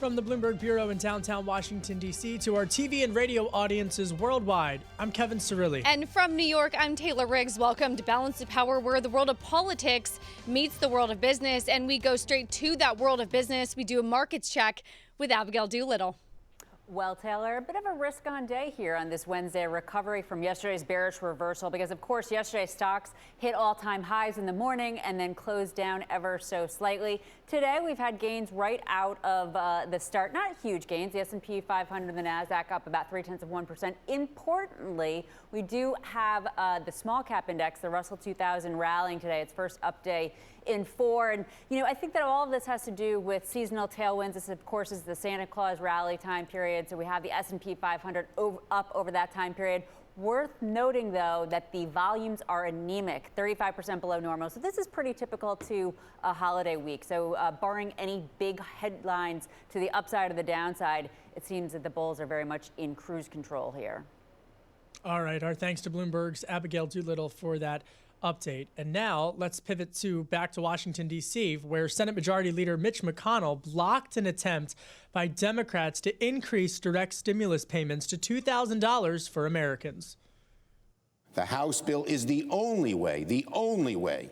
From the Bloomberg Bureau in downtown Washington, D.C. to our TV and radio audiences worldwide, I'm Kevin Cirilli. And from New York, I'm Taylor Riggs. Welcome to Balance of Power, where the world of politics meets the world of business. And we go straight to that world of business. We do a markets check with Abigail Doolittle. Well, Taylor, a bit of a risk-on day here on this Wednesday, recovery from yesterday's bearish reversal because, of course, yesterday's stocks hit all-time highs in the morning and then closed down ever so slightly. Today, we've had gains right out of the start. Not huge gains. The S&P 500 and the NASDAQ up about 0.3%. Importantly, we do have the small cap index, the Russell 2000, rallying today. Its first up day in 4. And, I think that all of this has to do with seasonal tailwinds. This, of course, is the Santa Claus rally time period. So we have the S&P 500 up over that time period. Worth noting, though, that the volumes are anemic, 35% below normal. So this is pretty typical to a holiday week. So barring any big headlines to the upside or the downside, it seems that the bulls are very much in cruise control here. All right. Our thanks to Bloomberg's Abigail Doolittle for that update. And now let's pivot back to Washington, D.C., where Senate Majority Leader Mitch McConnell blocked an attempt by Democrats to increase direct stimulus payments to $2,000 for Americans. The House bill is the only way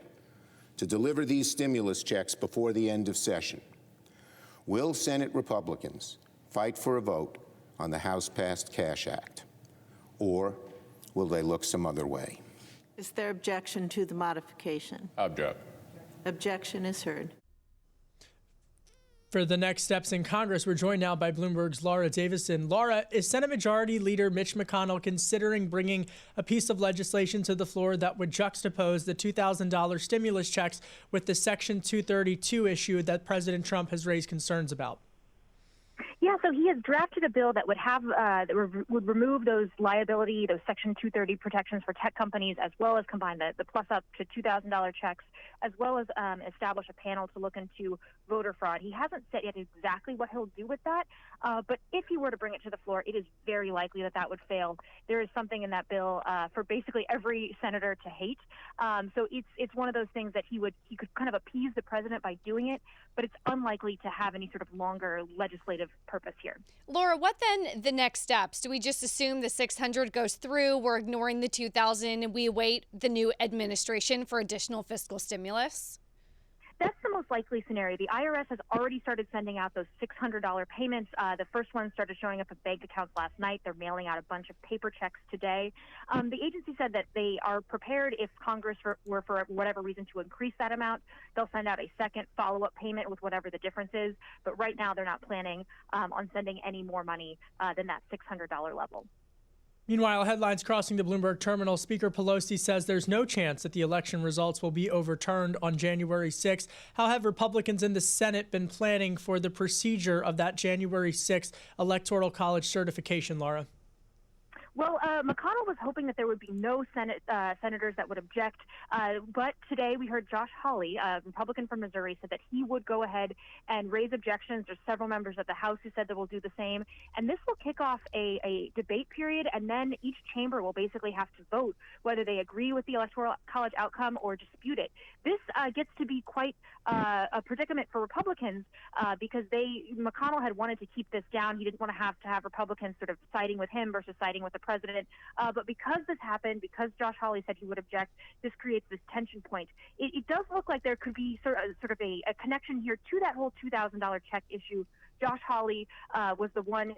to deliver these stimulus checks before the end of session. Will Senate Republicans fight for a vote on the House-passed Cash Act, or will they look some other way? Is there objection to the modification? Object. Objection is heard. For the next steps in Congress, we're joined now by Bloomberg's Laura Davison. Laura, is Senate Majority Leader Mitch McConnell considering bringing a piece of legislation to the floor that would juxtapose the $2,000 stimulus checks with the Section 232 issue that President Trump has raised concerns about? Yeah, so he has drafted a bill that would have would remove those liability, those Section 230 protections for tech companies, as well as combine the plus up to $2,000 checks, as well as establish a panel to look into voter fraud. He hasn't said yet exactly what he'll do with that, but if he were to bring it to the floor, it is very likely that would fail. There is something in that bill for basically every senator to hate. So it's one of those things that he could kind of appease the president by doing it, but it's unlikely to have any sort of longer legislative purpose here. Laura, what then the next steps? Do we just assume the 600 goes through, we're ignoring the 2,000, and we await the new administration for additional fiscal stimulus? That's the most likely scenario. The IRS has already started sending out those $600 payments. The first one started showing up at bank accounts last night. They're mailing out a bunch of paper checks today. The agency said that they are prepared if Congress were for whatever reason to increase that amount. They'll send out a second follow-up payment with whatever the difference is. But right now, they're not planning on sending any more money than that $600 level. Meanwhile, headlines crossing the Bloomberg terminal. Speaker Pelosi says there's no chance that the election results will be overturned on January 6th. How have Republicans in the Senate been planning for the procedure of that January 6th Electoral College certification, Laura? Well, McConnell was hoping that there would be no senators that would object. But today we heard Josh Hawley, a Republican from Missouri, said that he would go ahead and raise objections. There's several members of the House who said they will do the same. And this will kick off a debate period, and then each chamber will basically have to vote whether they agree with the Electoral College outcome or dispute it. This gets to be quite a predicament for Republicans because McConnell had wanted to keep this down. He didn't want to have Republicans sort of siding with him versus siding with the president. But because this happened, because Josh Hawley said he would object, this creates this tension point. It does look like there could be sort of a connection here to that whole $2,000 check issue. Josh Hawley was the one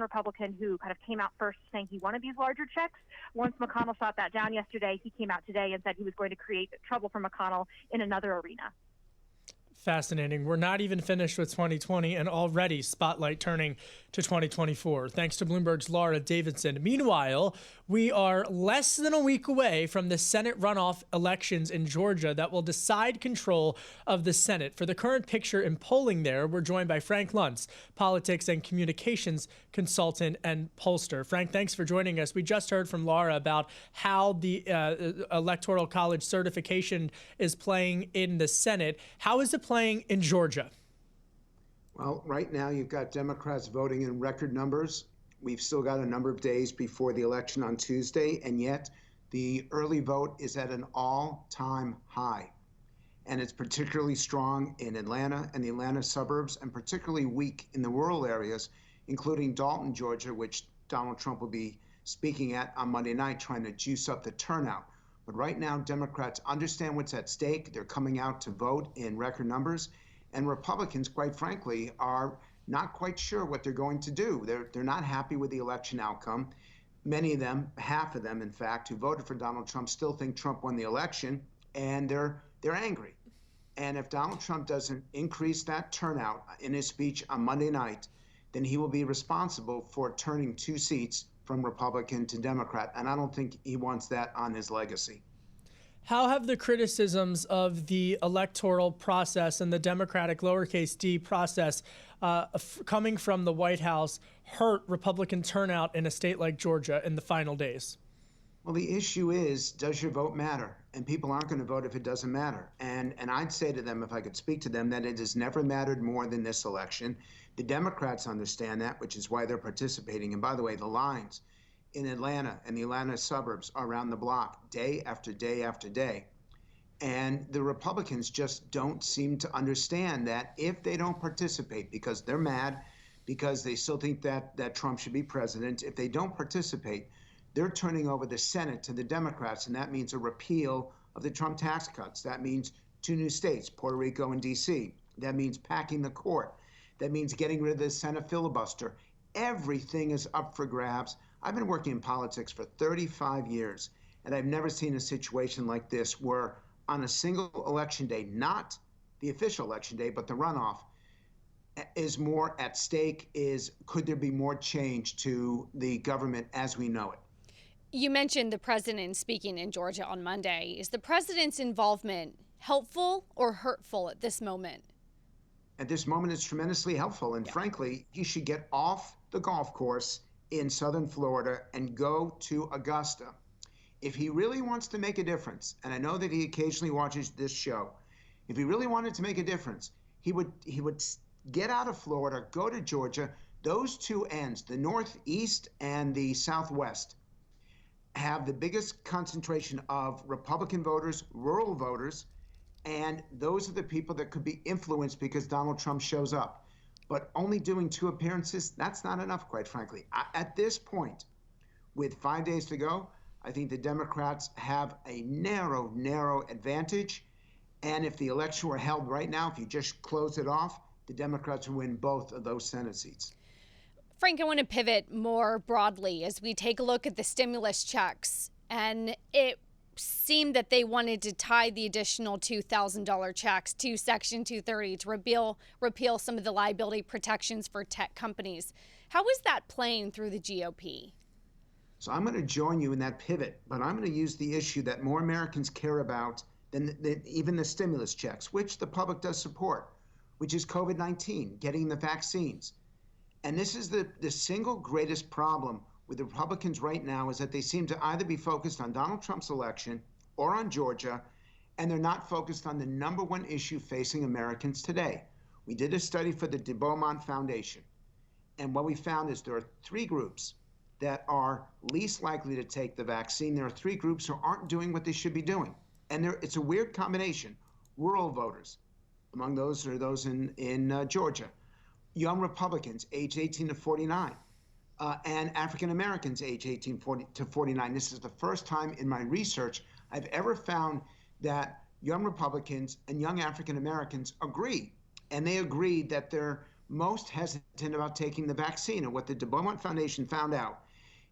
Republican who kind of came out first saying he wanted these larger checks. Once McConnell shot that down yesterday, he came out today and said he was going to create trouble for McConnell in another arena. Fascinating. We're not even finished with 2020 and already spotlight turning to 2024. Thanks to Bloomberg's Laura Davidson. Meanwhile, we are less than a week away from the Senate runoff elections in Georgia that will decide control of the Senate. For the current picture and polling there, we're joined by Frank Luntz, politics and communications consultant and pollster. Frank, thanks for joining us. We just heard from Laura about how the Electoral College certification is playing in the Senate. How is it playing in Georgia? Well, right now you've got Democrats voting in record numbers. We've still got a number of days before the election on Tuesday, and yet the early vote is at an all-time high. and it's particularly strong in Atlanta and the Atlanta suburbs, and particularly weak in the rural areas, including Dalton, Georgia, which Donald Trump will be speaking at on Monday night, trying to juice up the turnout. But right now, Democrats understand what's at stake. They're coming out to vote in record numbers. And Republicans, quite frankly, are not quite sure what they're going to do. They're not happy with the election outcome. Many of them, half of them, in fact, who voted for Donald Trump still think Trump won the election, and they're angry. And if Donald Trump doesn't increase that turnout in his speech on Monday night, then he will be responsible for turning 2 seats from Republican to Democrat. And I don't think he wants that on his legacy. How have the criticisms of the electoral process and the Democratic lowercase d process coming from the White House hurt Republican turnout in a state like Georgia in the final days? Well, the issue is, does your vote matter? And people aren't going to vote if it doesn't matter. And I'd say to them, if I could speak to them, that it has never mattered more than this election. The Democrats understand that, which is why they're participating. And by the way, the lines in Atlanta and the Atlanta suburbs are around the block day after day after day. And the Republicans just don't seem to understand that if they don't participate, because they're mad, because they still think that Trump should be president, if they don't participate, they're turning over the Senate to the Democrats, and that means a repeal of the Trump tax cuts. That means 2 new states, Puerto Rico and D.C. That means packing the court. That means getting rid of the Senate filibuster. Everything is up for grabs. I've been working in politics for 35 years, and I've never seen a situation like this where on a single election day, not the official election day, but the runoff, is more at stake, could there be more change to the government as we know it? You mentioned the president speaking in Georgia on Monday. Is the president's involvement helpful or hurtful at this moment? At this moment, it's tremendously helpful. And frankly, he should get off the golf course in southern Florida and go to Augusta. If he really wants to make a difference, and I know that he occasionally watches this show, if he really wanted to make a difference, he would get out of Florida, go to Georgia. Those 2 ends, the Northeast and the Southwest, have the biggest concentration of Republican voters, rural voters, and those are the people that could be influenced because Donald Trump shows up. But only doing 2 appearances, that's not enough, quite frankly. At this point, with 5 days to go, I think the Democrats have a narrow advantage. And if the election were held right now, if you just close it off, the Democrats would win both of those Senate seats. Frank, I want to pivot more broadly as we take a look at the stimulus checks. And it seemed that they wanted to tie the additional $2,000 checks to Section 230 to repeal some of the liability protections for tech companies. How is that playing through the GOP? So I'm going to join you in that pivot, but I'm going to use the issue that more Americans care about than even the stimulus checks, which the public does support, which is COVID-19, getting the vaccines. And this is the single greatest problem with the Republicans right now, is that they seem to either be focused on Donald Trump's election or on Georgia, and they're not focused on the number one issue facing Americans today. We did a study for the de Beaumont Foundation, and what we found is there are 3 groups that are least likely to take the vaccine. There are 3 groups who aren't doing what they should be doing. And it's a weird combination. Rural voters, among those are those in Georgia. Young Republicans, age 18 to 49, and African Americans, age 18 to 49. This is the first time in my research I've ever found that young Republicans and young African Americans agree. And they agreed that they're most hesitant about taking the vaccine. And what the de Beaumont Foundation found out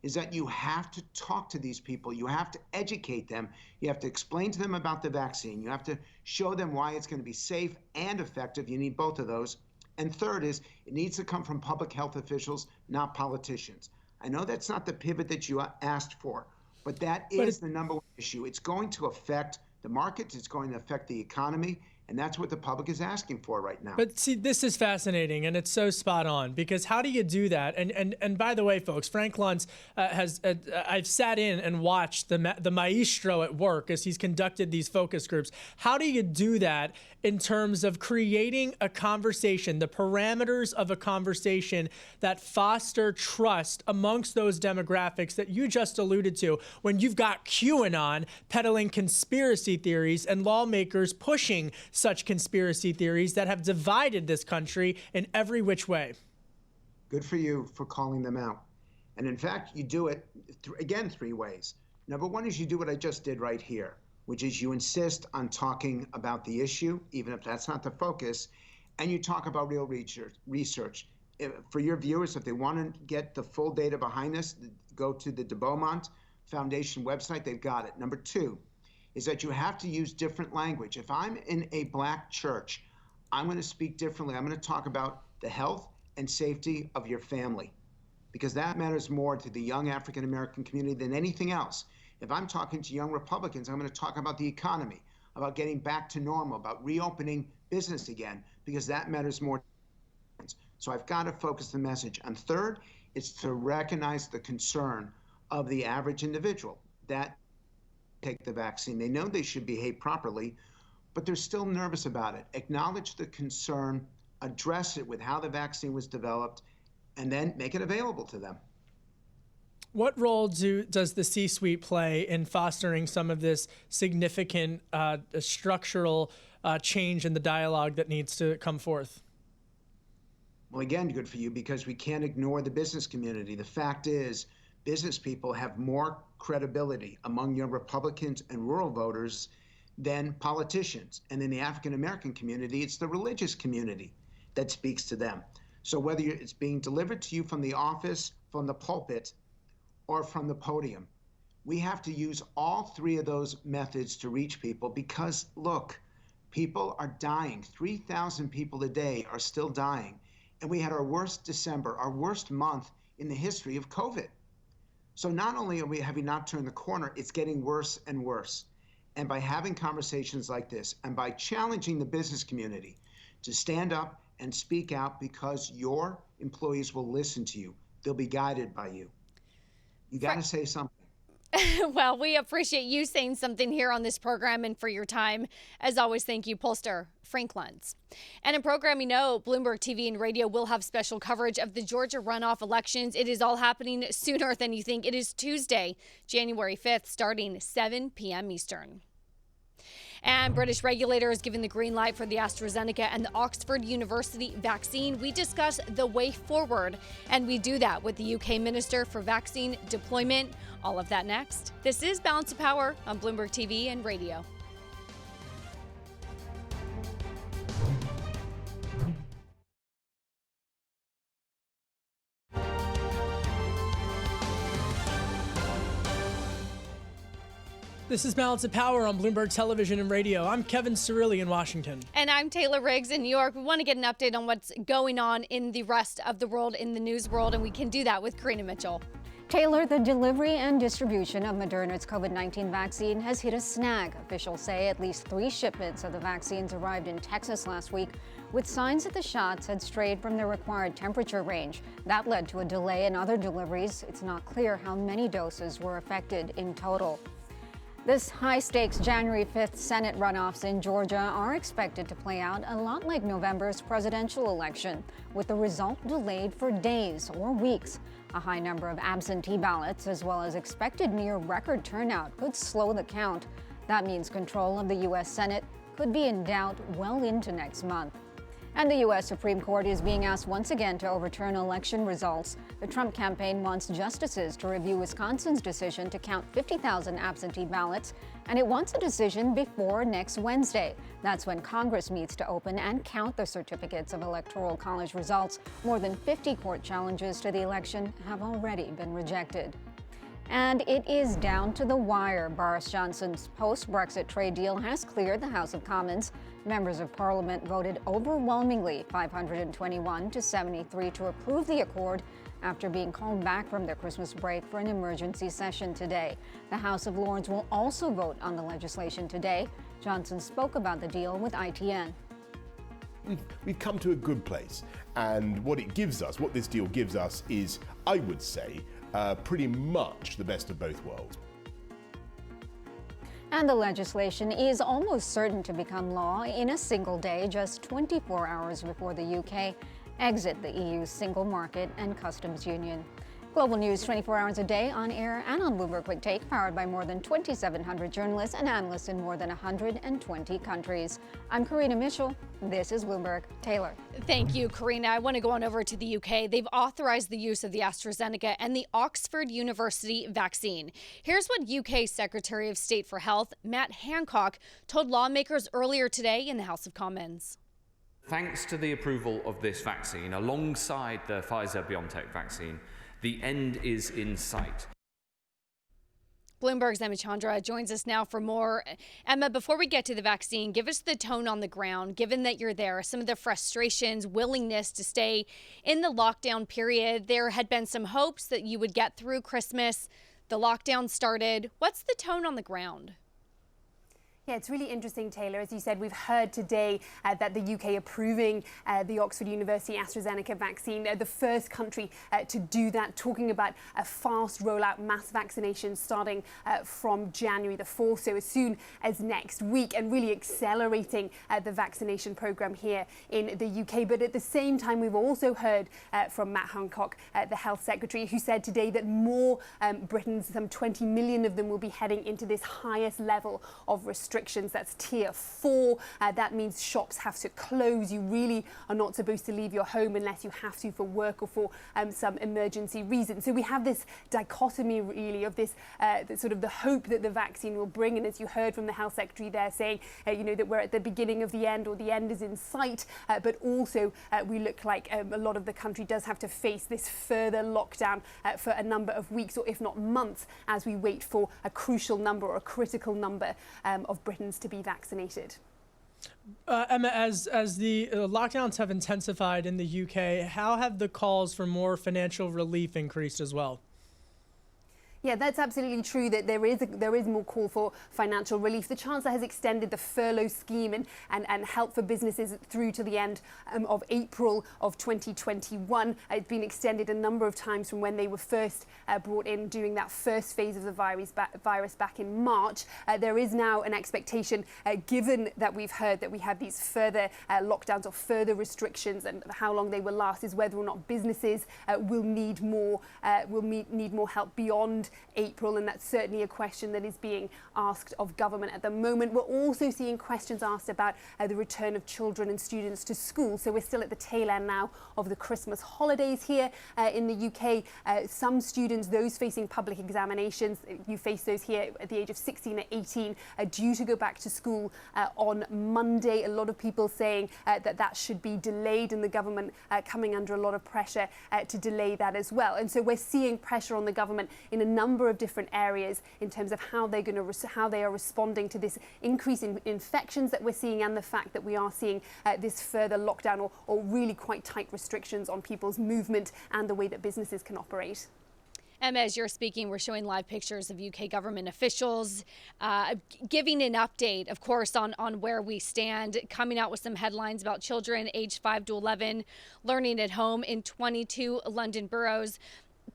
is that you have to talk to these people. You have to educate them. You have to explain to them about the vaccine. You have to show them why it's going to be safe and effective. You need both of those. And third is, it needs to come from public health officials, not politicians. I know that's not the pivot that you asked for, but that is the number one issue. It's going to affect the markets. It's going to affect the economy. And that's what the public is asking for right now. But see, this is fascinating, and it's so spot on, because how do you do that? And by the way, folks, Frank Luntz I've sat in and watched the maestro at work as he's conducted these focus groups. How do you do that in terms of creating a conversation, the parameters of a conversation that foster trust amongst those demographics that you just alluded to, when you've got QAnon peddling conspiracy theories and lawmakers pushing such conspiracy theories that have divided this country in every which way? Good for you for calling them out. And in fact, you do it, again, three ways. Number one is you do what I just did right here, which is you insist on talking about the issue, even if that's not the focus, and you talk about real research. For your viewers, if they want to get the full data behind this, go to the de Beaumont Foundation website. They've got it. Number two is that you have to use different language. If I'm in a black church, I'm going to speak differently. I'm going to talk about the health and safety of your family, because that matters more to the young African-American community than anything else. If I'm talking to young Republicans, I'm going to talk about the economy, about getting back to normal, about reopening business again, because that matters more. So I've got to focus the message. And third, it's to recognize the concern of the average individual that take the vaccine. They know they should behave properly, but they're still nervous about it. Acknowledge the concern, address it with how the vaccine was developed, and then make it available to them. What role does the C-suite play in fostering some of this significant structural change in the dialogue that needs to come forth? Well, again, good for you, because we can't ignore the business community. The fact is, business people have more credibility among young Republicans and rural voters than politicians. And in the African-American community, it's the religious community that speaks to them. So whether it's being delivered to you from the office, from the pulpit, or from the podium, we have to use all three of those methods to reach people, because, look, people are dying. 3,000 people a day are still dying. And we had our worst December, our worst month in the history of COVID. So not only have we not turned the corner, it's getting worse and worse. And by having conversations like this, and by challenging the business community to stand up and speak out, because your employees will listen to you, they'll be guided by you. You got to say something. Well, we appreciate you saying something here on this program and for your time. As always, thank you, Pollster Frank Luntz. And in programming, Bloomberg TV and radio will have special coverage of the Georgia runoff elections. It is all happening sooner than you think. It is Tuesday, January 5th, starting 7 p.m. Eastern. And British regulators giving the green light for the AstraZeneca and the Oxford University vaccine. We discuss the way forward, and we do that with the UK Minister for Vaccine Deployment. All of that next. This is Balance of Power on Bloomberg TV and radio. This is Balance of Power on Bloomberg Television and Radio. I'm Kevin Cirilli in Washington. And I'm Taylor Riggs in New York. We want to get an update on what's going on in the rest of the world, in the news world, and we can do that with Karina Mitchell. Taylor, the delivery and distribution of Moderna's COVID-19 vaccine has hit a snag. Officials say at least 3 shipments of the vaccines arrived in Texas last week, with signs that the shots had strayed from their required temperature range. That led to a delay in other deliveries. It's not clear how many doses were affected in total. This high-stakes January 5th Senate runoffs in Georgia are expected to play out a lot like November's presidential election, with the result delayed for days or weeks. A high number of absentee ballots, as well as expected near-record turnout, could slow the count. That means control of the U.S. Senate could be in doubt well into next month. And the U.S. Supreme Court is being asked once again to overturn election results. The Trump campaign wants justices to review Wisconsin's decision to count 50,000 absentee ballots, and it wants a decision before next Wednesday. That's when Congress meets to open and count the certificates of Electoral College results. More than 50 court challenges to the election have already been rejected. And it is down to the wire. Boris Johnson's post-Brexit trade deal has cleared the House of Commons. Members of Parliament voted overwhelmingly, 521 to 73, to approve the accord after being called back from their Christmas break for an emergency session today. The House of Lords will also vote on the legislation today. Johnson spoke about the deal with ITN. We've come to a good place, and what this deal gives us is, I would say, pretty much the best of both worlds. And the legislation is almost certain to become law in a single day, just 24 hours before the UK exit the EU's single market and customs union. Global news 24 hours a day, on air and on Bloomberg Quick Take, powered by more than 2,700 journalists and analysts in more than 120 countries. I'm Karina Mitchell. This is Bloomberg. Taylor. Thank you, Karina. I want to go on over to the UK. They've authorized the use of the AstraZeneca and the Oxford University vaccine. Here's what UK Secretary of State for Health, Matt Hancock, told lawmakers earlier today in the House of Commons. Thanks to the approval of this vaccine, alongside the Pfizer-BioNTech vaccine, the end is in sight. Bloomberg's Emma Chandra joins us now for more. Emma, before we get to the vaccine, give us the tone on the ground, given that you're there, some of the frustrations, willingness to stay in the lockdown period. There had been some hopes that you would get through Christmas. The lockdown started. What's the tone on the ground? Yeah, it's really interesting, Taylor. As you said, we've heard today that the UK approving the Oxford University AstraZeneca vaccine, the first country to do that, talking about a fast rollout, mass vaccination starting from January the 4th, so as soon as next week, and really accelerating the vaccination program here in the UK. But at the same time, we've also heard from Matt Hancock, the Health Secretary, who said today that more Britons, some 20 million of them, will be heading into this highest level of restrictions. That's tier 4. That means shops have to close. You really are not supposed to leave your home unless you have to for work or for some emergency reason. So we have this dichotomy really of this sort of the hope that the vaccine will bring. And as you heard from the Health Secretary there saying, that we're at the beginning of the end, or the end is in sight. But also we look like a lot of the country does have to face this further lockdown for a number of weeks, or if not months, as we wait for a crucial number or a critical number of Britons to be vaccinated. Emma, as the lockdowns have intensified in the UK, how have the calls for more financial relief increased as well? Yeah, that's absolutely true, that there is more call for financial relief. The Chancellor has extended the furlough scheme and help for businesses through to the end of April of 2021. It's been extended a number of times from when they were first brought in during that first phase of the virus back in March. There is now an expectation, given that we've heard that we have these further lockdowns or further restrictions, and how long they will last, is whether or not businesses will need more help beyond April, and that's certainly a question that is being asked of government at the moment. We're also seeing questions asked about the return of children and students to school. So we're still at the tail end now of the Christmas holidays here in the UK. Some students, those facing public examinations, you face those here at the age of 16 or 18, are due to go back to school on Monday. A lot of people saying that should be delayed, and the government coming under a lot of pressure to delay that as well. And so we're seeing pressure on the government in a number of different areas in terms of how they are responding to this increase in infections that we're seeing, and the fact that we are seeing this further lockdown or really quite tight restrictions on people's movement and the way that businesses can operate. Emma, as you're speaking, we're showing live pictures of UK government officials giving an update, of course, on where we stand, coming out with some headlines about children aged 5 to 11 learning at home in 22 London boroughs.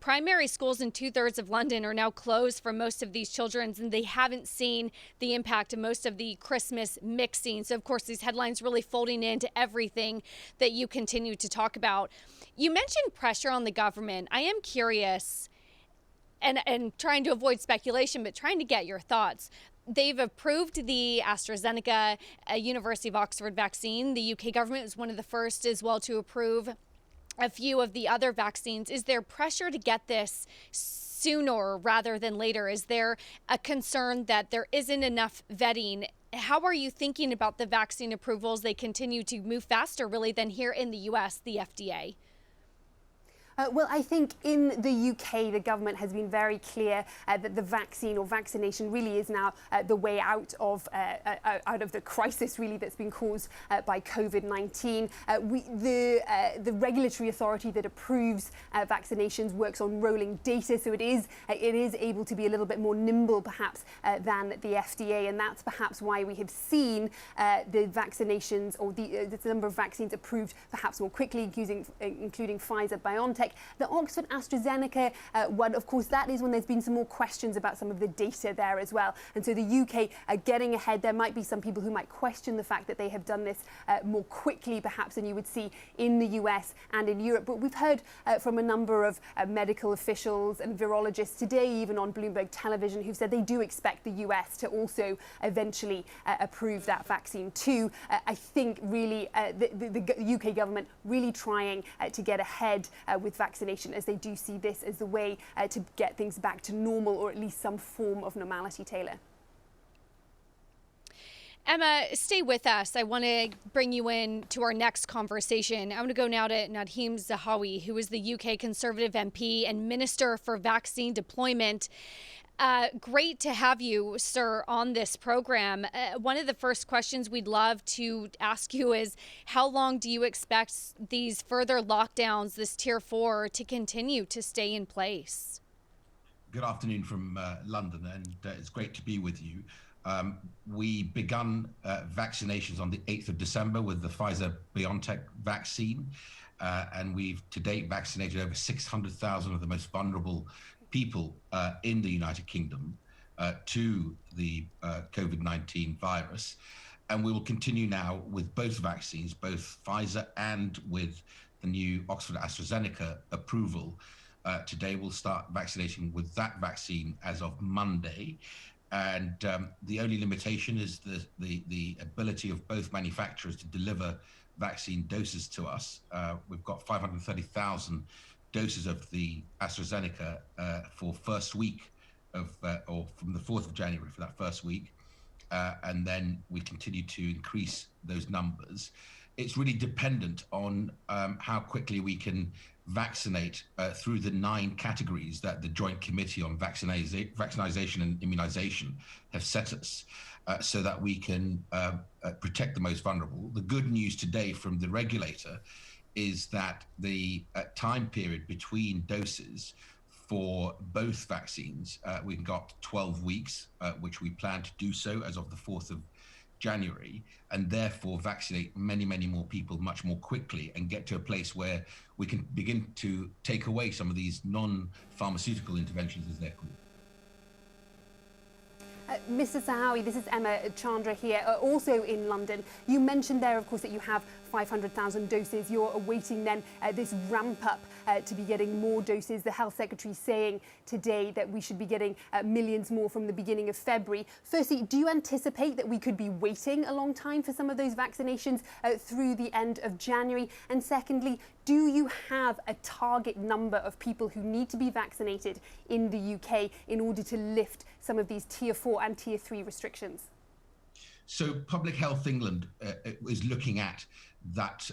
Primary schools in 2/3 of London are now closed for most of these children, and they haven't seen the impact of most of the Christmas mixing. So, of course, these headlines really folding into everything that you continue to talk about. You mentioned pressure on the government. I am curious, and trying to avoid speculation, but trying to get your thoughts. They've approved the AstraZeneca University of Oxford vaccine. The UK government was one of the first as well to approve a few of the other vaccines. Is there pressure to get this sooner rather than later? Is there a concern that there isn't enough vetting? How are you thinking about the vaccine approvals? They continue to move faster, really, than here in the U.S., the FDA. Well, I think in the UK, the government has been very clear that the vaccine or vaccination really is now the way out of the crisis, really, that's been caused by COVID-19. The regulatory authority that approves vaccinations works on rolling data, so it is able to be a little bit more nimble, perhaps, than the FDA, and that's perhaps why we have seen the vaccinations or the number of vaccines approved perhaps more quickly, including Pfizer-BioNTech. The Oxford-AstraZeneca one, of course, that is when there's been some more questions about some of the data there as well. And so the UK are getting ahead. There might be some people who might question the fact that they have done this more quickly, perhaps, than you would see in the US and in Europe. But we've heard from a number of medical officials and virologists today, even on Bloomberg television, who've said they do expect the US to also eventually approve that vaccine too. I think really the UK government really trying to get ahead with vaccination, as they do see this as the way to get things back to normal, or at least some form of normality, Taylor. Emma, stay with us. I want to bring you in to our next conversation. I want to go now to Nadhim Zahawi, who is the UK Conservative MP and Minister for Vaccine Deployment. Great to have you, sir, on this program. One of the first questions we'd love to ask you is, how long do you expect these further lockdowns, this Tier 4, to continue to stay in place? Good afternoon from London, and it's great to be with you. We begun vaccinations on the 8th of December with the Pfizer-BioNTech vaccine, and we've to date vaccinated over 600,000 of the most vulnerable people in the United Kingdom to the COVID-19 virus. And we will continue now with both vaccines, both Pfizer and with the new Oxford-AstraZeneca approval. Today we'll start vaccination with that vaccine as of Monday. And the only limitation is the ability of both manufacturers to deliver vaccine doses to us. We've got 530,000 doses of the AstraZeneca for first week of, or from the 4th of January for that first week. And then we continue to increase those numbers. It's really dependent on how quickly we can vaccinate through the 9 categories that the Joint Committee on Vaccination and Immunization have set us, so that we can protect the most vulnerable. The good news today from the regulator is that the time period between doses for both vaccines, we've got 12 weeks, which we plan to do so as of the 4th of January, and therefore vaccinate many, many more people much more quickly and get to a place where we can begin to take away some of these non-pharmaceutical interventions, as they're called. Mr. Zahawi, this is Emma Chandra here, also in London. You mentioned there, of course, that you have 500,000 doses. You're awaiting then this ramp up to be getting more doses. The Health Secretary saying today that we should be getting millions more from the beginning of February. Firstly, do you anticipate that we could be waiting a long time for some of those vaccinations through the end of January? And secondly, do you have a target number of people who need to be vaccinated in the UK in order to lift some of these Tier 4 and Tier 3 restrictions? So Public Health England is looking at that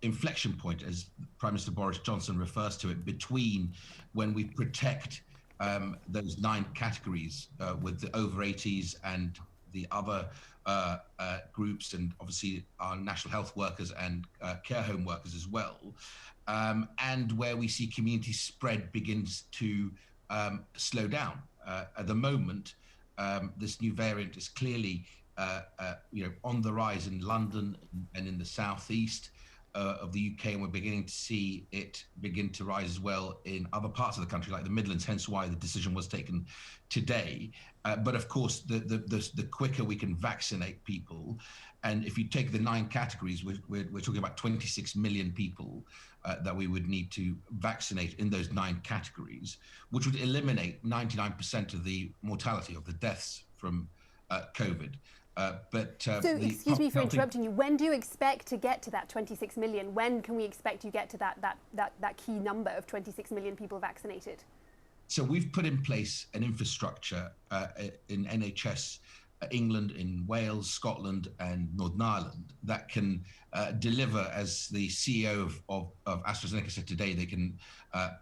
inflection point, as Prime Minister Boris Johnson refers to it, between when we protect those 9 categories with the over 80s and the other groups, and obviously our national health workers and care home workers as well, and where we see community spread begins to slow down. At the moment, this new variant is clearly on the rise in London and in the southeast of the UK, and we're beginning to see it begin to rise as well in other parts of the country, like the Midlands, hence why the decision was taken today. But of course, the quicker we can vaccinate people, and if you take the 9 categories, we're talking about 26 million people that we would need to vaccinate in those 9 categories, which would eliminate 99% of the mortality of the deaths from COVID. So, excuse me for interrupting you. When do you expect to get to that 26 million? When can we expect you get to that key number of 26 million people vaccinated? So we've put in place an infrastructure in NHS England, in Wales, Scotland, and Northern Ireland that can deliver, as the CEO of AstraZeneca said today, they can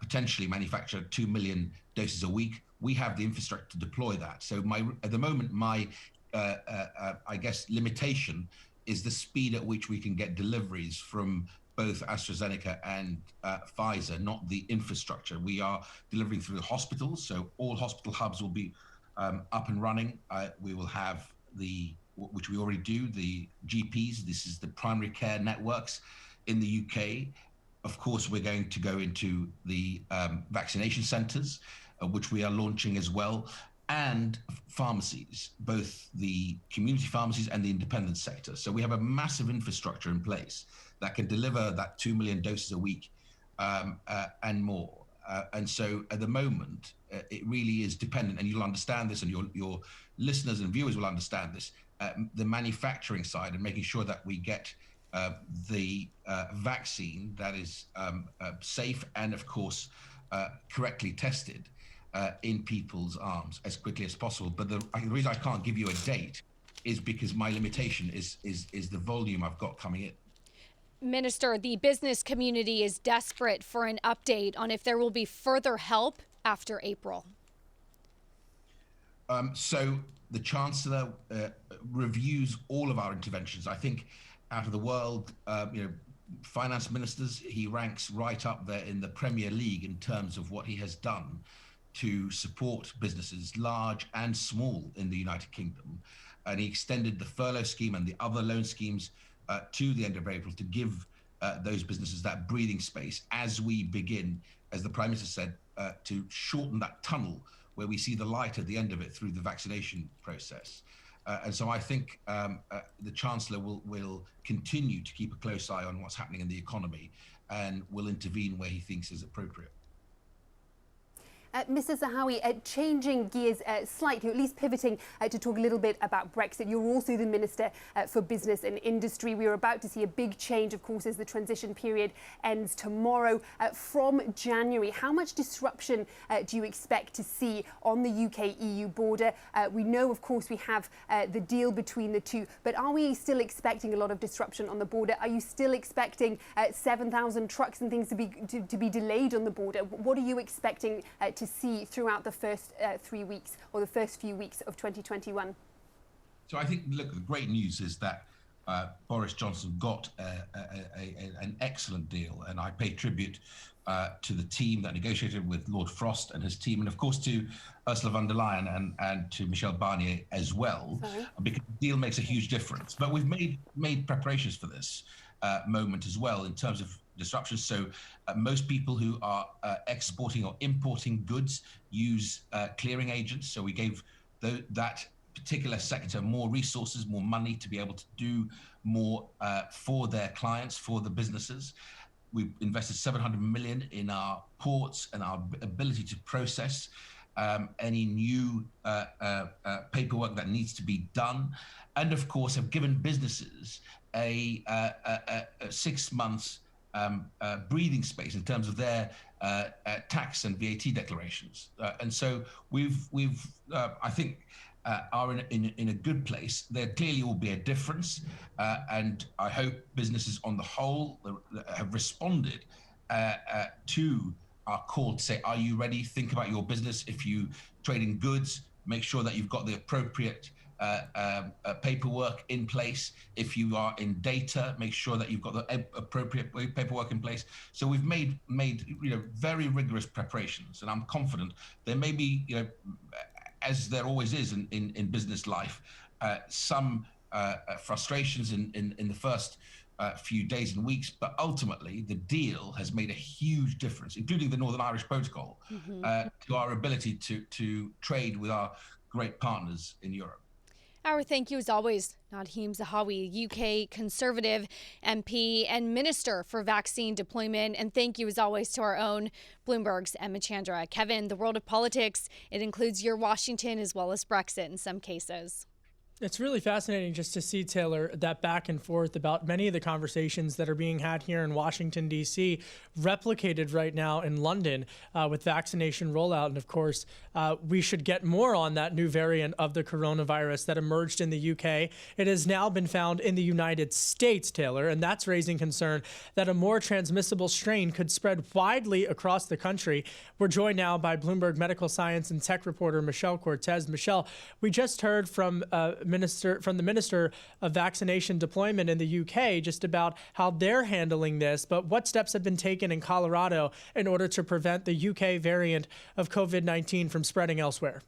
potentially manufacture 2 million doses a week. We have the infrastructure to deploy that. So at the moment, my I guess limitation is the speed at which we can get deliveries from both AstraZeneca and Pfizer, not the infrastructure. We are delivering through the hospitals, so all hospital hubs will be up and running. We will have which we already do, the GPs. This is the primary care networks in the UK. Of course, we're going to go into the vaccination centres, which we are launching as well, and pharmacies, both the community pharmacies and the independent sector. So we have a massive infrastructure in place that can deliver that 2 million doses a week and more. And so at the moment, it really is dependent, and you'll understand this, and your listeners and viewers will understand this, the manufacturing side and making sure that we get the vaccine that is safe and, of course, correctly tested in people's arms as quickly as possible. But the reason I can't give you a date is because my limitation is the volume I've got coming in. Minister, the business community is desperate for an update on if there will be further help after April. So the Chancellor reviews all of our interventions. I think out of the world, finance ministers, he ranks right up there in the Premier League in terms of what he has done to support businesses, large and small, in the United Kingdom. And he extended the furlough scheme and the other loan schemes to the end of April to give those businesses that breathing space as we begin, as the Prime Minister said, to shorten that tunnel where we see the light at the end of it through the vaccination process. And so I think the Chancellor will continue to keep a close eye on what's happening in the economy and will intervene where he thinks is appropriate. Mr. Zahawi, changing gears slightly, or at least pivoting to talk a little bit about Brexit. You're also the Minister for Business and Industry. We are about to see a big change, of course, as the transition period ends tomorrow. From January, how much disruption do you expect to see on the UK-EU border? We know, of course, we have the deal between the two, but are we still expecting a lot of disruption on the border? Are you still expecting 7,000 trucks and things to be delayed on the border? What are you expecting to see throughout the first 3 weeks or the first few weeks of 2021? So I think, look, the great news is that Boris Johnson got an excellent deal, and I pay tribute to the team that negotiated with Lord Frost and his team, and of course to Ursula von der Leyen and to Michel Barnier as well, because the deal makes a huge difference. But we've made preparations for this moment as well in terms of disruptions. So most people who are exporting or importing goods use clearing agents. So we gave that particular sector more resources, more money to be able to do more for their clients, for the businesses. We've invested 700 million in our ports and our ability to process any new paperwork that needs to be done. And of course, have given businesses a 6 months breathing space in terms of their tax and VAT declarations. And so we've I think, are in a good place. There clearly will be a difference, and I hope businesses on the whole have responded to our call to say, are you ready? Think about your business. If you trade in goods, make sure that you've got the appropriate paperwork in place. If you are in data, make sure that you've got the appropriate paperwork in place. So we've made very rigorous preparations, and I'm confident there may be, as there always is in business life, some frustrations in the first few days and weeks, but ultimately the deal has made a huge difference, including the Northern Irish Protocol, to our ability to trade with our great partners in Europe. Our thank you as always, Nadhim Zahawi, UK Conservative MP and Minister for Vaccine Deployment. And thank you as always to our own Bloomberg's Emma Chandra. Kevin, the world of politics, it includes your Washington as well as Brexit in some cases. It's really fascinating just to see, Taylor, that back and forth about many of the conversations that are being had here in Washington, D.C., replicated right now in London with vaccination rollout. And of course, we should get more on that new variant of the coronavirus that emerged in the UK. It has now been found in the United States, Taylor, and that's raising concern that a more transmissible strain could spread widely across the country. We're joined now by Bloomberg medical science and tech reporter Michelle Cortez. Michelle, we just heard from the Minister of Vaccination Deployment in the UK just about how they're handling this, but what steps have been taken in Colorado in order to prevent the UK variant of COVID-19 from spreading elsewhere?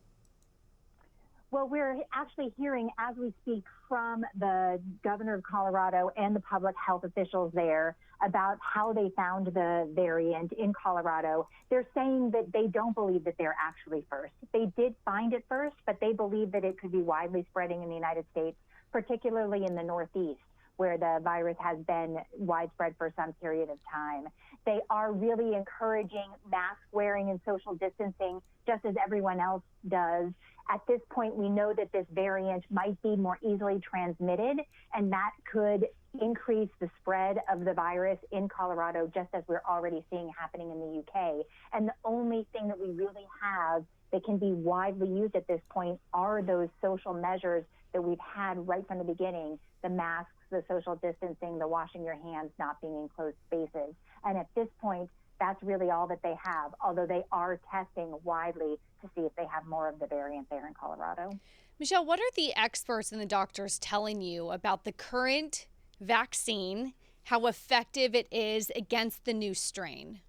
Well, we're actually hearing as we speak from the governor of Colorado and the public health officials there about how they found the variant in Colorado. They're saying that they don't believe that they're actually first. They did find it first, but they believe that it could be widely spreading in the United States, particularly in the Northeast, where the virus has been widespread for some period of time. They are really encouraging mask wearing and social distancing, just as everyone else does. At this point, we know that this variant might be more easily transmitted, and that could increase the spread of the virus in Colorado, just as we're already seeing happening in the UK. And the only thing that we really have that can be widely used at this point are those social measures that we've had right from the beginning, the masks, the social distancing, the washing your hands, not being in closed spaces. And at this point, that's really all that they have, although they are testing widely to see if they have more of the variant there in Colorado. Michelle, what are the experts and the doctors telling you about the current vaccine, how effective it is against the new strain?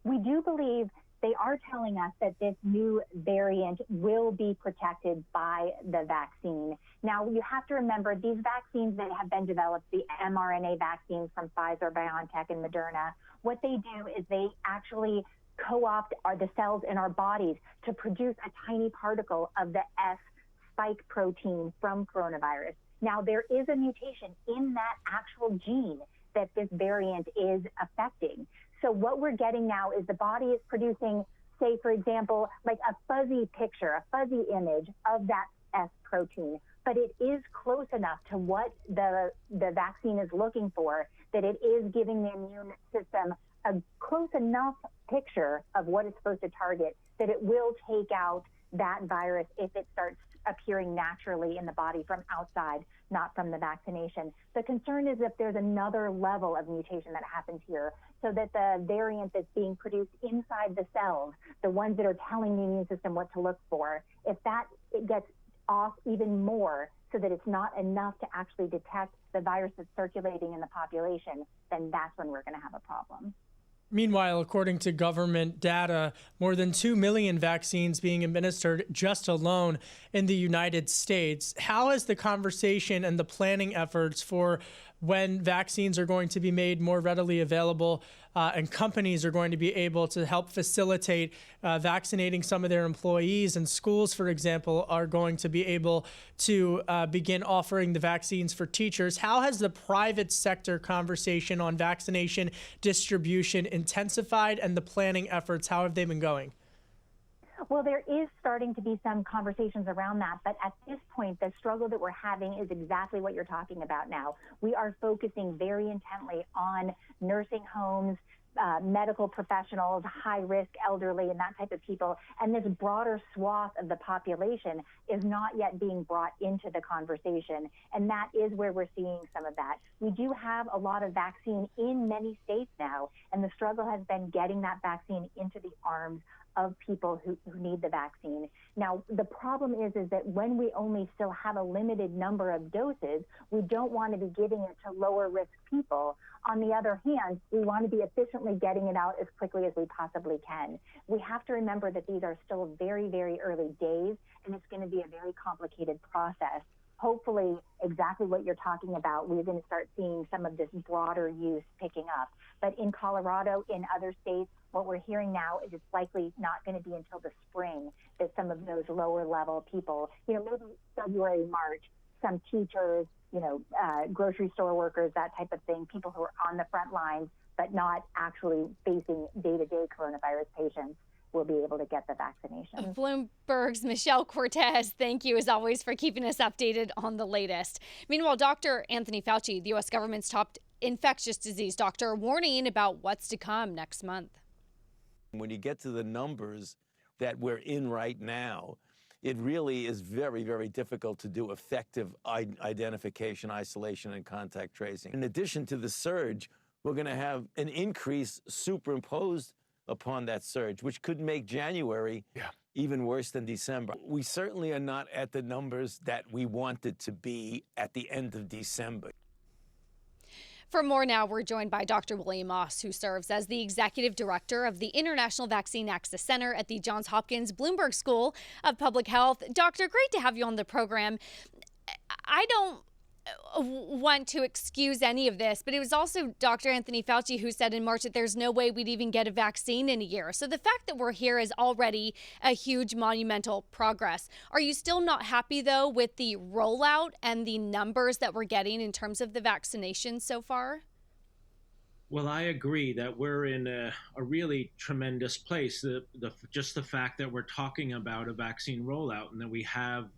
We do believe they are telling us that this new variant will be protected by the vaccine. Now, you have to remember these vaccines that have been developed, the mRNA vaccines from Pfizer, BioNTech, and Moderna, what they do is they actually co-opt the cells in our bodies to produce a tiny particle of the S spike protein from coronavirus. Now, there is a mutation in that actual gene that this variant is affecting. So what we're getting now is the body is producing, say, for example, like a fuzzy picture, a fuzzy image of that S protein, but it is close enough to what the vaccine is looking for that it is giving the immune system a close enough picture of what it's supposed to target that it will take out that virus if it starts appearing naturally in the body from outside, not from the vaccination. The concern is if there's another level of mutation that happens here, so that the variant that's being produced inside the cells, the ones that are telling the immune system what to look for, if that it gets off even more so that it's not enough to actually detect the virus that's circulating in the population, then that's when we're going to have a problem. Meanwhile, according to government data, more than 2 million vaccines being administered just alone in the United States. How is the conversation and the planning efforts for when vaccines are going to be made more readily available and companies are going to be able to help facilitate vaccinating some of their employees, and schools, for example, are going to be able to begin offering the vaccines for teachers? How has the private sector conversation on vaccination distribution intensified, and the planning efforts, how have they been going? Well, there is starting to be some conversations around that, but at this point, the struggle that we're having is exactly what you're talking about now. We are focusing very intently on nursing homes, medical professionals, high-risk elderly, and that type of people. And this broader swath of the population is not yet being brought into the conversation. And that is where we're seeing some of that. We do have a lot of vaccine in many states now, and the struggle has been getting that vaccine into the arms of people who need the vaccine. Now, the problem is that when we only still have a limited number of doses, we don't want to be giving it to lower risk people. On the other hand, we want to be efficiently getting it out as quickly as we possibly can. We have to remember that these are still very, very early days, and it's going to be a very complicated process. Hopefully, exactly what you're talking about, we're going to start seeing some of this broader use picking up. But in Colorado, in other states, what we're hearing now is it's likely not going to be until the spring that some of those lower level people, maybe February, March, some teachers, grocery store workers, that type of thing, people who are on the front lines, but not actually facing day-to-day coronavirus patients. will be able to get the vaccination. Bloomberg's Michelle Cortez, thank you as always for keeping us updated on the latest. Meanwhile, Dr. Anthony Fauci, the U.S. government's top infectious disease doctor, warning about what's to come next month. When you get to the numbers that we're in right now, it really is very, very difficult to do effective identification, isolation, and contact tracing. In addition to the surge, we're going to have an increase superimposed upon that surge, which could make January even worse than December. We certainly are not at the numbers that we wanted to be at the end of December. For more now, we're joined by Dr. William Moss, who serves as the executive director of the International Vaccine Access Center at the Johns Hopkins Bloomberg School of Public Health. Doctor, great to have you on the program. I don't want to excuse any of this, but it was also Dr. Anthony Fauci who said in March that there's no way we'd even get a vaccine in a year. So the fact that we're here is already a huge monumental progress. Are you still not happy, though, with the rollout and the numbers that we're getting in terms of the vaccinations so far? Well, I agree that we're in a really tremendous place. Just the fact that we're talking about a vaccine rollout and that we have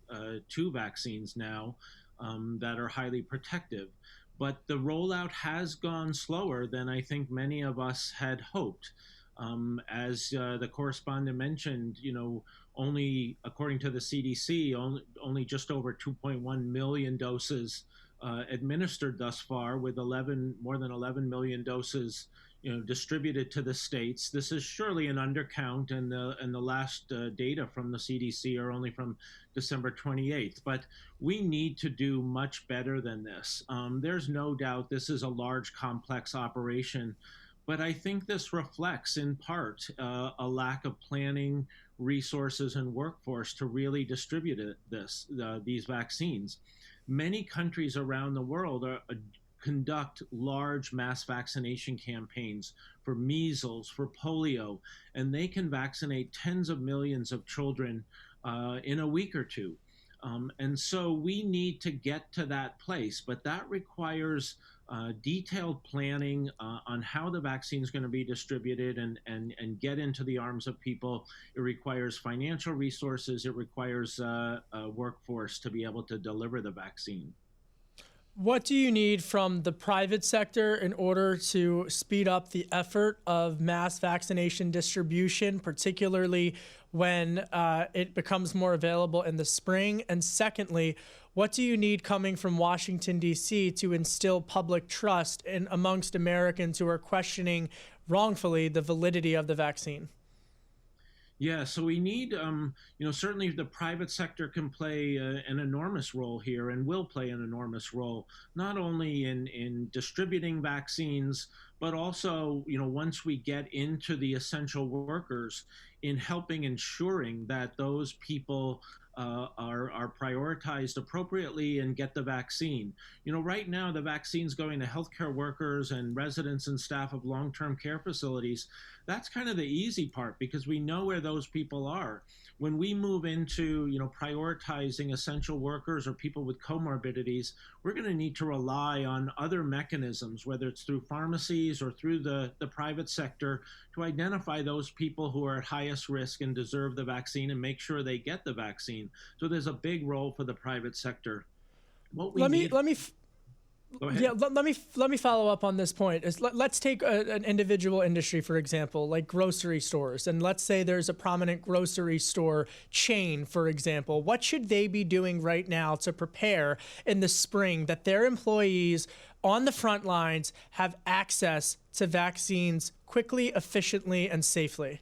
2 vaccines now that are highly protective. But the rollout has gone slower than I think many of us had hoped. As the correspondent mentioned, only, according to the CDC, only just over 2.1 million doses administered thus far, with more than 11 million doses distributed to the states. This is surely an undercount, and the last data from the CDC are only from December 28th. But we need to do much better than this. There's no doubt this is a large, complex operation, but I think this reflects in part a lack of planning, resources, and workforce to really distribute these vaccines. Many countries around the world conduct large mass vaccination campaigns for measles, for polio, and they can vaccinate tens of millions of children in a week or two. And so we need to get to that place, but that requires detailed planning on how the vaccine is going to be distributed and get into the arms of people. It requires financial resources. It requires a workforce to be able to deliver the vaccine. What do you need from the private sector in order to speed up the effort of mass vaccination distribution, particularly when it becomes more available in the spring? And secondly, what do you need coming from Washington, D.C. to instill public trust amongst Americans who are questioning wrongfully the validity of the vaccine? Yeah, so we need, certainly the private sector can play an enormous role here and will play an enormous role, not only in distributing vaccines, but also, once we get into the essential workers, in helping ensuring that those people are prioritized appropriately and get the vaccine. Right now, the vaccine's going to healthcare workers and residents and staff of long-term care facilities. That's kind of the easy part because we know where those people are. When we move into, prioritizing essential workers or people with comorbidities, we're going to need to rely on other mechanisms, whether it's through pharmacies or through the private sector, to identify those people who are at highest risk and deserve the vaccine and make sure they get the vaccine. So there's a big role for the private sector. Let me follow up on this point. Let's take an individual industry, for example, like grocery stores. And let's say there's a prominent grocery store chain, for example. What should they be doing right now to prepare in the spring that their employees on the front lines have access to vaccines quickly, efficiently, and safely?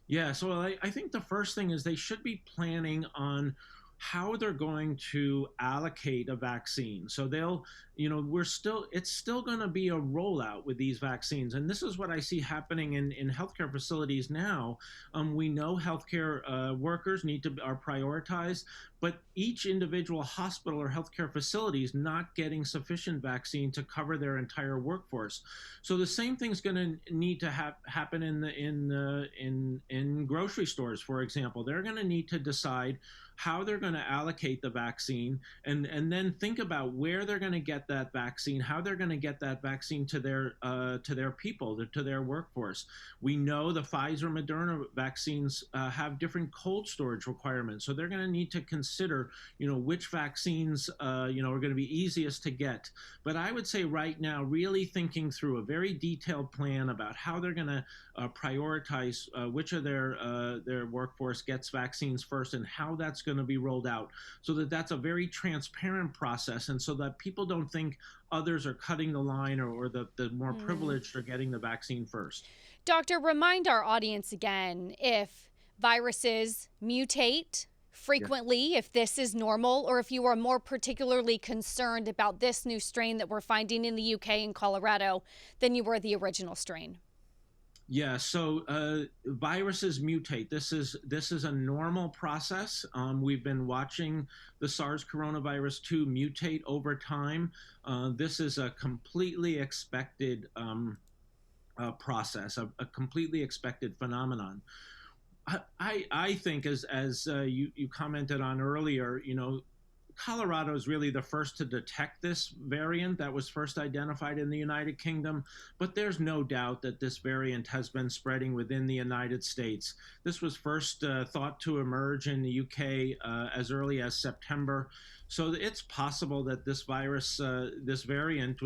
Yeah, so I think the first thing is they should be planning on how they're going to allocate a vaccine. So they'll, it's still going to be a rollout with these vaccines. And this is what I see happening in healthcare facilities now. We know healthcare workers are prioritized, but each individual hospital or healthcare facility is not getting sufficient vaccine to cover their entire workforce. So the same thing's going to need to happen in grocery stores, for example. They're going to need to decide, how they're going to allocate the vaccine, and then think about where they're going to get that vaccine, how they're going to get that vaccine to their people, to their workforce. We know the Pfizer, Moderna vaccines have different cold storage requirements, so they're going to need to consider, which vaccines, are going to be easiest to get. But I would say right now, really thinking through a very detailed plan about how they're going to prioritize which of their workforce gets vaccines first and how that's going to be rolled out, so that that's a very transparent process, and so that people don't think others are cutting the line or the more privileged are getting the vaccine first. Doctor, remind our audience again, if viruses mutate frequently, if this is normal, or if you are more particularly concerned about this new strain that we're finding in the UK and Colorado than you were the original strain. Yeah, so viruses mutate. This is a normal process. We've been watching the SARS coronavirus 2 mutate over time. This is a completely expected process, a completely expected phenomenon. I think, as you commented on earlier, Colorado is really the first to detect this variant that was first identified in the United Kingdom, but there's no doubt that this variant has been spreading within the United States. This was first thought to emerge in the UK as early as September. So it's possible that this virus, this variant,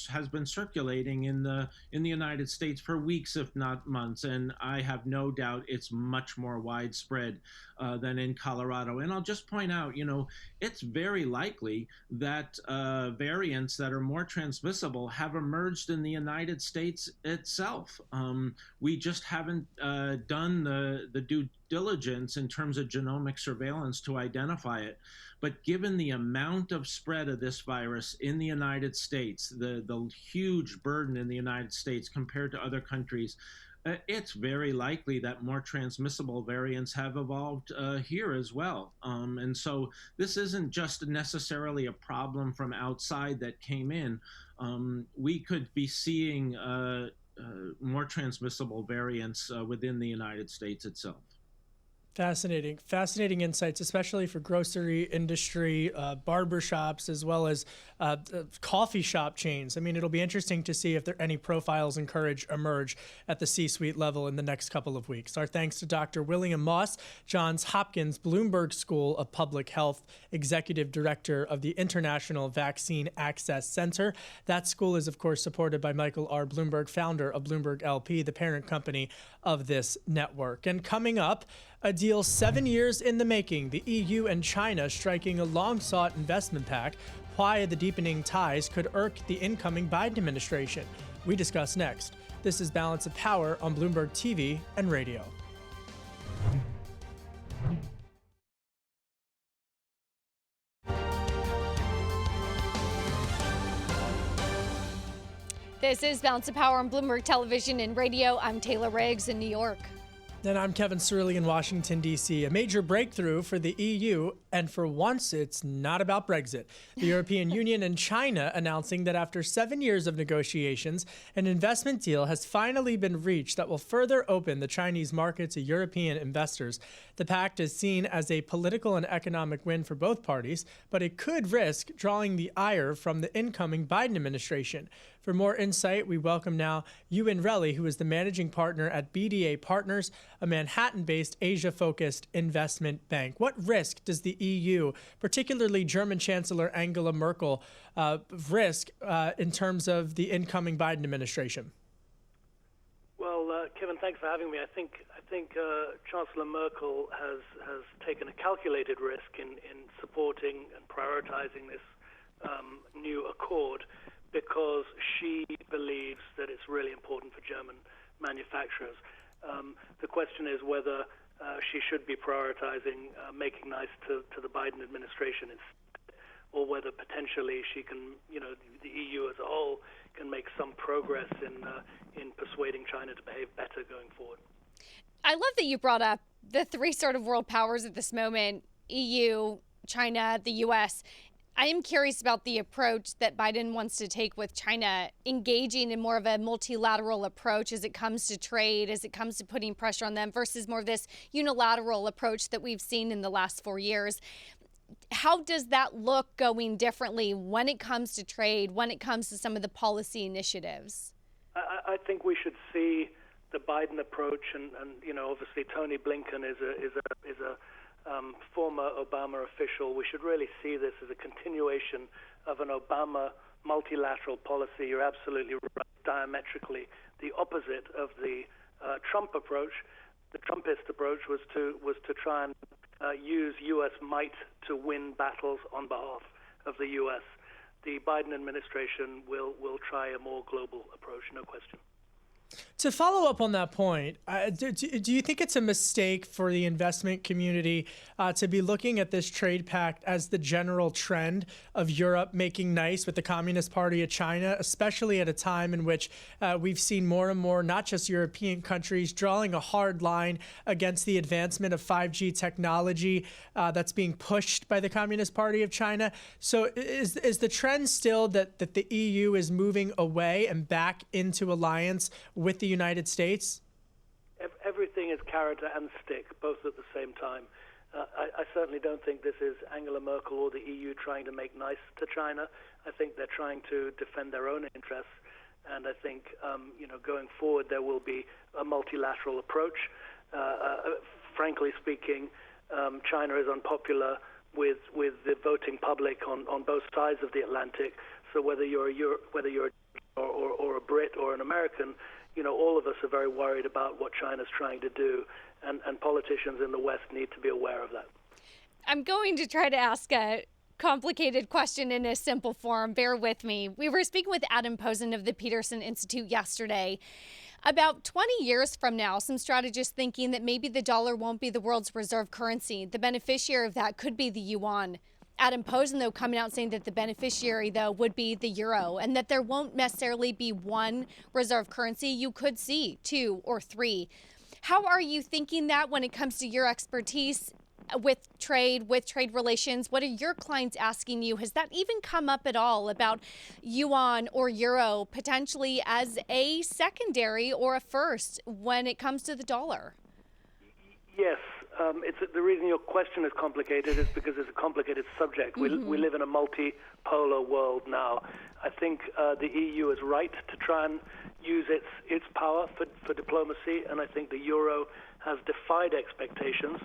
has been circulating in the United States for weeks, if not months. And I have no doubt it's much more widespread than in Colorado. And I'll just point out, it's very likely that variants that are more transmissible have emerged in the United States itself. We just haven't done the due diligence in terms of genomic surveillance to identify it. But given the amount of spread of this virus in the United States, the huge burden in the United States compared to other countries, it's very likely that more transmissible variants have evolved here as well. And so this isn't just necessarily a problem from outside that came in. We could be seeing more transmissible variants within the United States itself. Fascinating insights, especially for grocery industry, barber shops, as well as coffee shop chains. I mean, it'll be interesting to see if there any profiles emerge at the C-suite level in the next couple of weeks. Our thanks to Dr. William Moss, Johns Hopkins Bloomberg School of Public Health, Executive Director of the International Vaccine Access Center. That school is, of course, supported by Michael R. Bloomberg, founder of Bloomberg LP, the parent company of this network. And coming up, a deal 7 years in the making, the EU and China striking a long-sought investment pact, why the deepening ties could irk the incoming Biden administration. We discuss next. This is Balance of Power on Bloomberg TV and radio. This is Balance of Power on Bloomberg Television and radio. I'm Taylor Riggs in New York. And I'm Kevin Cerulli in Washington, D.C. A major breakthrough for the EU, and for once, it's not about Brexit. The European Union and China announcing that after 7 years of negotiations, an investment deal has finally been reached that will further open the Chinese market to European investors. The pact is seen as a political and economic win for both parties, but it could risk drawing the ire from the incoming Biden administration. For more insight, we welcome now Ewan Relly, who is the managing partner at BDA Partners, a Manhattan-based Asia-focused investment bank. What risk does the EU, particularly German Chancellor Angela Merkel, risk in terms of the incoming Biden administration? Well, Kevin, thanks for having me. I think Chancellor Merkel has taken a calculated risk in supporting and prioritizing this new accord, because she believes that it's really important for German manufacturers. The question is whether she should be prioritizing making nice to the Biden administration instead, or whether potentially she can, the EU as a whole can make some progress in persuading China to behave better going forward. I love that you brought up the three sort of world powers at this moment, EU, China, the US. I am curious about the approach that Biden wants to take with China, engaging in more of a multilateral approach as it comes to trade, as it comes to putting pressure on them, versus more of this unilateral approach that we've seen in the last 4 years. How does that look going differently when it comes to trade, when it comes to some of the policy initiatives? I think we should see the Biden approach, and obviously Tony Blinken is a former Obama official. We should really see this as a continuation of an Obama multilateral policy. You're absolutely right, diametrically the opposite of the Trump approach. The Trumpist approach was to try and use U.S. might to win battles on behalf of the U.S. The Biden administration will try a more global approach, no question. To follow up on that point, do you think it's a mistake for the investment community to be looking at this trade pact as the general trend of Europe making nice with the Communist Party of China, especially at a time in which we've seen more and more, not just European countries, drawing a hard line against the advancement of 5G technology that's being pushed by the Communist Party of China? So is the trend still that the EU is moving away and back into alliance with the United States? Everything is carrot and stick, both at the same time. I certainly don't think this is Angela Merkel or the EU trying to make nice to China. I think they're trying to defend their own interests. And I think, going forward, there will be a multilateral approach. Frankly speaking, China is unpopular with the voting public on both sides of the Atlantic. So whether you're a Brit or an American, all of us are very worried about what China's trying to do, and politicians in the West need to be aware of that. I'm going to try to ask a complicated question in a simple form. Bear with me. We were speaking with Adam Posen of the Peterson Institute yesterday. About 20 years from now, some strategists thinking that maybe the dollar won't be the world's reserve currency. The beneficiary of that could be the yuan. Adam Posen, though, coming out saying that the beneficiary, though, would be the euro, and that there won't necessarily be one reserve currency. You could see 2 or 3. How are you thinking that when it comes to your expertise with trade relations? What are your clients asking you? Has that even come up at all about yuan or euro potentially as a secondary or a first when it comes to the dollar? Yes. The reason your question is complicated is because it's a complicated subject. We live in a multipolar world now. I think the EU is right to try and use its power for diplomacy, and I think the euro has defied expectations,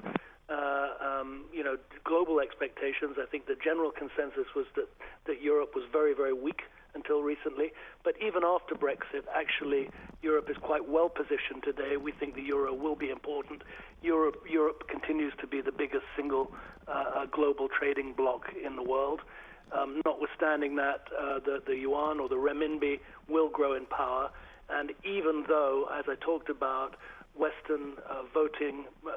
global expectations. I think the general consensus was that Europe was very, very weak until recently. But even after Brexit, actually, Europe is quite well positioned today. We think the euro will be important. Europe continues to be the biggest single global trading bloc in the world. Notwithstanding that, the yuan or the renminbi will grow in power. And even though, as I talked about, Western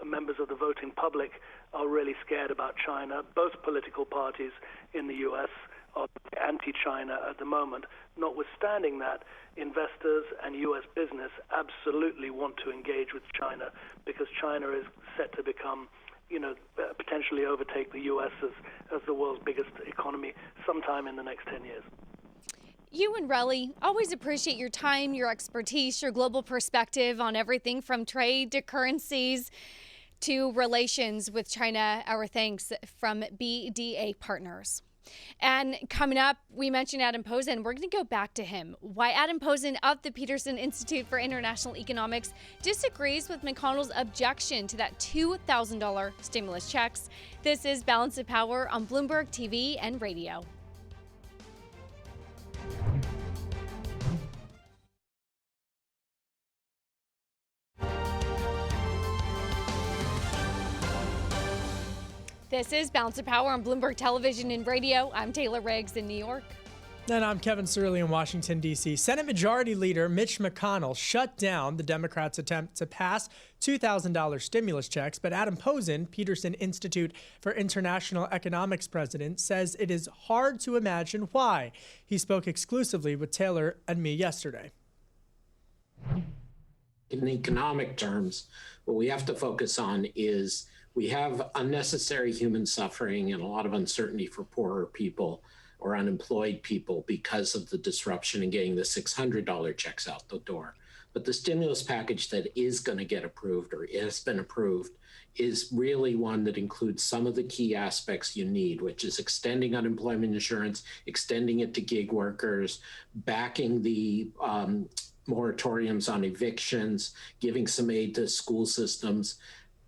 members of the voting public are really scared about China, both political parties in the U.S. are anti-China at the moment. Notwithstanding that, investors and U.S. business absolutely want to engage with China because China is set to become, potentially overtake the U.S. as the world's biggest economy sometime in the next 10 years. You and Relly, always appreciate your time, your expertise, your global perspective on everything from trade to currencies to relations with China. Our thanks from BDA Partners. And coming up, we mentioned Adam Posen. We're going to go back to him. Why Adam Posen of the Peterson Institute for International Economics disagrees with McConnell's objection to that $2,000 stimulus checks. This is Balance of Power on Bloomberg TV and radio. This is Balance of Power on Bloomberg Television and Radio. I'm Taylor Riggs in New York. And I'm Kevin Surley in Washington, D.C. Senate Majority Leader Mitch McConnell shut down the Democrats' attempt to pass $2,000 stimulus checks, but Adam Posen, Peterson Institute for International Economics president, says it is hard to imagine why. He spoke exclusively with Taylor and me yesterday. In economic terms, what we have to focus on is We have unnecessary human suffering and a lot of uncertainty for poorer people or unemployed people because of the disruption in getting the $600 checks out the door. But the stimulus package that is going to get approved or has been approved is really one that includes some of the key aspects you need, which is extending unemployment insurance, extending it to gig workers, backing the moratoriums on evictions, giving some aid to school systems.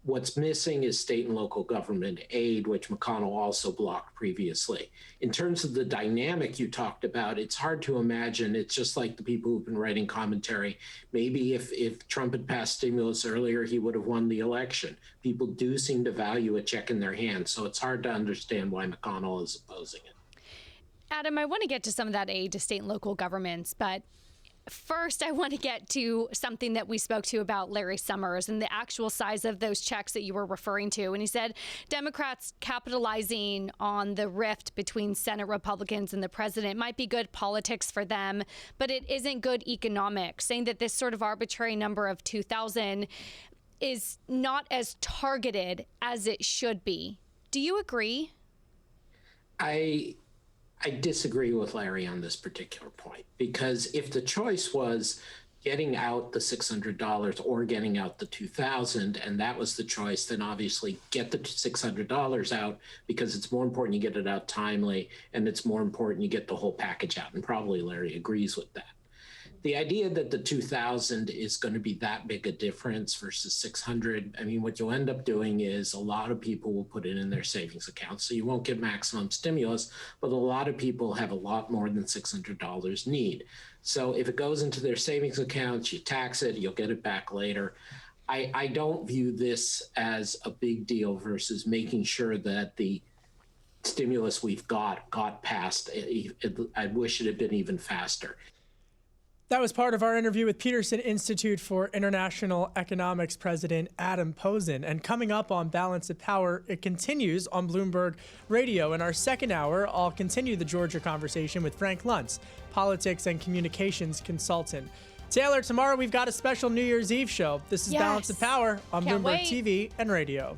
What's missing is state and local government aid, which McConnell also blocked previously. In terms of the dynamic you talked about, it's hard to imagine. It's just like the people who've been writing commentary. Maybe if Trump had passed stimulus earlier, he would have won the election. People do seem to value a check in their hand, so it's hard to understand why McConnell is opposing it. Adam, I want to get to some of that aid to state and local governments, but first, I want to get to something that we spoke to about Larry Summers and the actual size of those checks that you were referring to. And he said Democrats capitalizing on the rift between Senate Republicans and the president might be good politics for them, but it isn't good economics, saying that this sort of arbitrary number of 2,000 is not as targeted as it should be. Do you agree? I disagree with Larry on this particular point, because if the choice was getting out the $600 or getting out the $2,000, and that was the choice, then obviously get the $600 out because it's more important you get it out timely, and it's more important you get the whole package out. And probably Larry agrees with that. The idea that the 2,000 is going to be that big a difference versus 600, I mean, what you'll end up doing is a lot of people will put it in their savings accounts. So you won't get maximum stimulus, but a lot of people have a lot more than $600 need. So if it goes into their savings accounts, you tax it, you'll get it back later. I don't view this as a big deal versus making sure that the stimulus we've got passed. I wish it had been even faster. That was part of our interview with Peterson Institute for International Economics President Adam Posen. And coming up on Balance of Power, it continues on Bloomberg Radio. In our second hour, I'll continue the Georgia conversation with Frank Luntz, politics and communications consultant. Taylor, tomorrow we've got a special New Year's Eve show. This is Balance of Power on Bloomberg TV and radio.